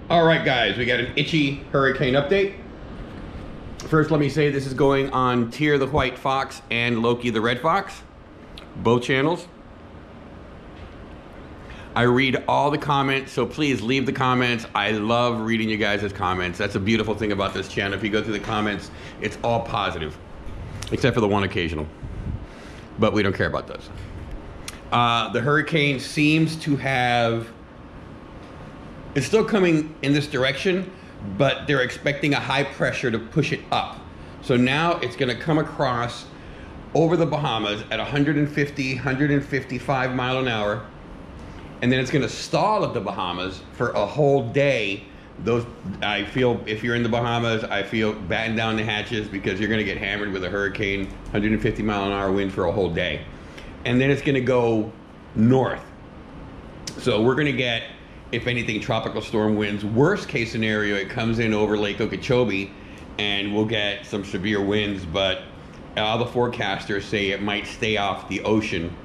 All right, guys, we got an itchy hurricane update. First, let me say this is going on TYR the White Fox and Loki the Red Fox, both channels. I read all the comments, so please leave the comments. I love reading you guys' comments. That's a beautiful thing about this channel. If you go through the comments, it's all positive, except for the one occasional. But we don't care about those. The hurricane seems to have, it's still coming in this direction, but they're expecting a high pressure to push it up. So now it's gonna come across over the Bahamas at 150, 155 mile an hour. And then it's gonna stall at the Bahamas for a whole day. I feel, if you're in the Bahamas, I feel batten down the hatches because you're gonna get hammered with a hurricane, 150 mile an hour wind for a whole day. And then it's gonna go north. So we're gonna get, if anything, tropical storm winds. Worst case scenario, it comes in over Lake Okeechobee and we'll get some severe winds, but all the forecasters say it might stay off the ocean.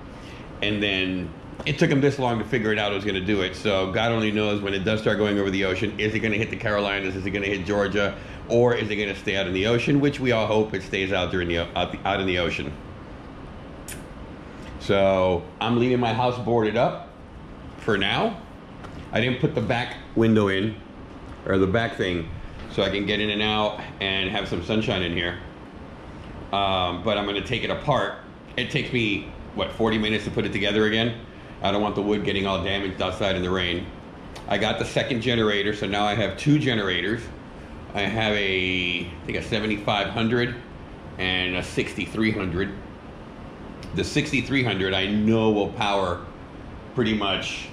And then it took them this long to figure it out it was going to do it. So God only knows when it does start going over the ocean, is it going to hit the Carolinas? Is it going to hit Georgia? Or is it going to stay out in the ocean? Which we all hope it stays out there out in the ocean. So I'm leaving my house boarded up for now. I didn't put the back window in, or the back thing, so I can get in and out and have some sunshine in here. But I'm going to take it apart. It takes me, what, 40 minutes to put it together again? I don't want the wood getting all damaged outside in the rain. I got the second generator, so now I have two generators. I have I think a 7500 and a 6300. The 6300 I know will power pretty much,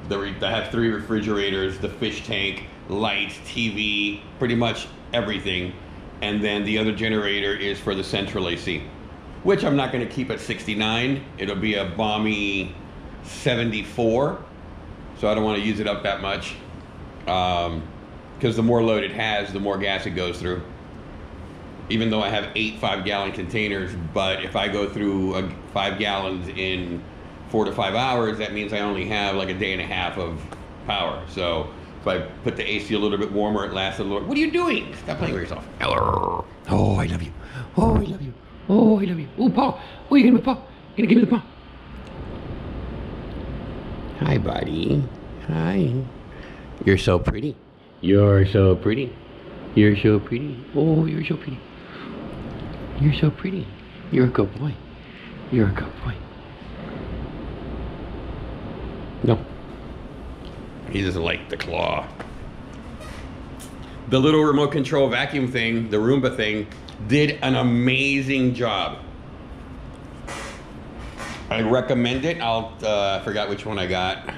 I have 3 refrigerators, the fish tank, lights, TV, pretty much everything. And then the other generator is for the central AC, which I'm not going to keep at 69. It'll be a balmy 74, so I don't want to use it up that much, because the more load it has, the more gas it goes through. Even though I have 8 5-gallon containers, but if I go through 5 gallons in 4 to 5 hours, that means I only have like a day and a half of power. So if I put the AC a little bit warmer, it lasts a little. What are you doing? Stop playing with yourself. Hello. Oh, I love you. Oh, I love you. Oh, I love you. Oh, paw. Oh, you're gonna give me the paw. You're gonna give me the paw. Hi, buddy. Hi. You're so pretty. You're so pretty. You're so pretty. Oh, you're so pretty. You're so pretty. You're a good boy. You're a good boy. No. He doesn't like the claw. The little remote control vacuum thing, the Roomba thing, did an amazing job. I recommend it. I forgot which one I got.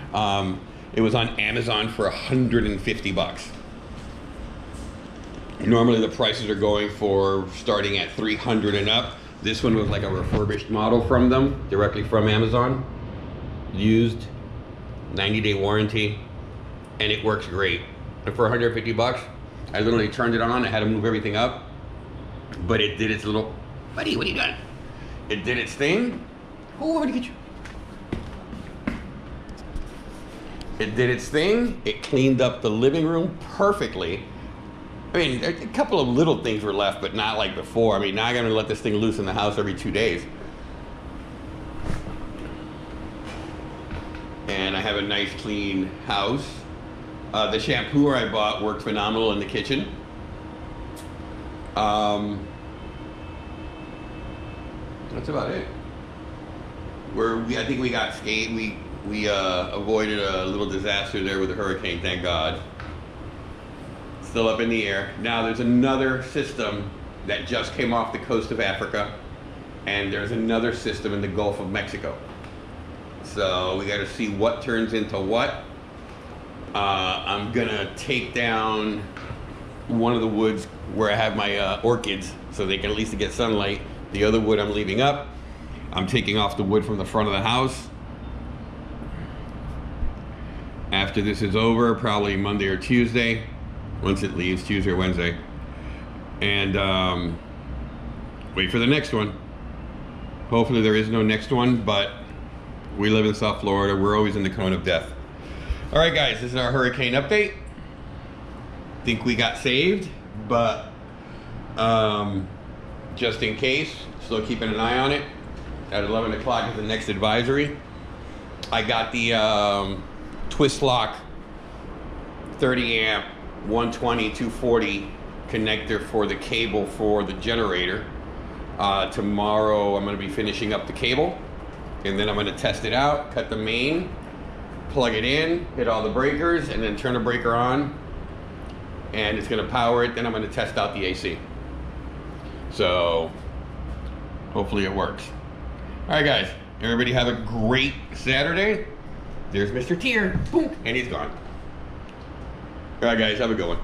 It was on Amazon for 150 bucks. Normally the prices are going for starting at 300 and up. This one was like a refurbished model from them, directly from Amazon. Used, 90-day warranty, and it works great. And for 150 bucks, I literally turned it on. I had to move everything up, but it did its little, buddy, what are you doing? It did its thing. Oh, I'm gonna get you. It did its thing. It cleaned up the living room perfectly. I mean, a couple of little things were left, but not like before. I mean, now I'm gonna let this thing loose in the house every 2 days. And I have a nice clean house. The shampooer I bought worked phenomenal in the kitchen. That's about it. I think we got scathed. We avoided a little disaster there with the hurricane, thank God. Still up in the air. Now there's another system that just came off the coast of Africa, and there's another system in the Gulf of Mexico. So we got to see what turns into what. I'm gonna take down one of the woods where I have my orchids, so they can at least get sunlight. The other wood I'm leaving up. I'm taking off the wood from the front of the house. After this is over, probably Monday or Tuesday, once it leaves, Tuesday or Wednesday. And wait for the next one. Hopefully there is no next one, but we live in South Florida. We're always in the cone of death. All right, guys, this is our hurricane update. think we got saved, but just in case, still keeping an eye on it. At 11 o'clock is the next advisory. I got the twist lock 30 amp 120 240 connector for the cable for the generator. Tomorrow I'm going to be finishing up the cable, and then I'm going to test it out, cut the main, plug it in, hit all the breakers, and then turn the breaker on, and it's going to power it. Then I'm going to test out the AC. So hopefully it works. All right, guys, everybody have a great Saturday. There's Mr. TYR, boom, and he's gone. All right, guys, have a good one.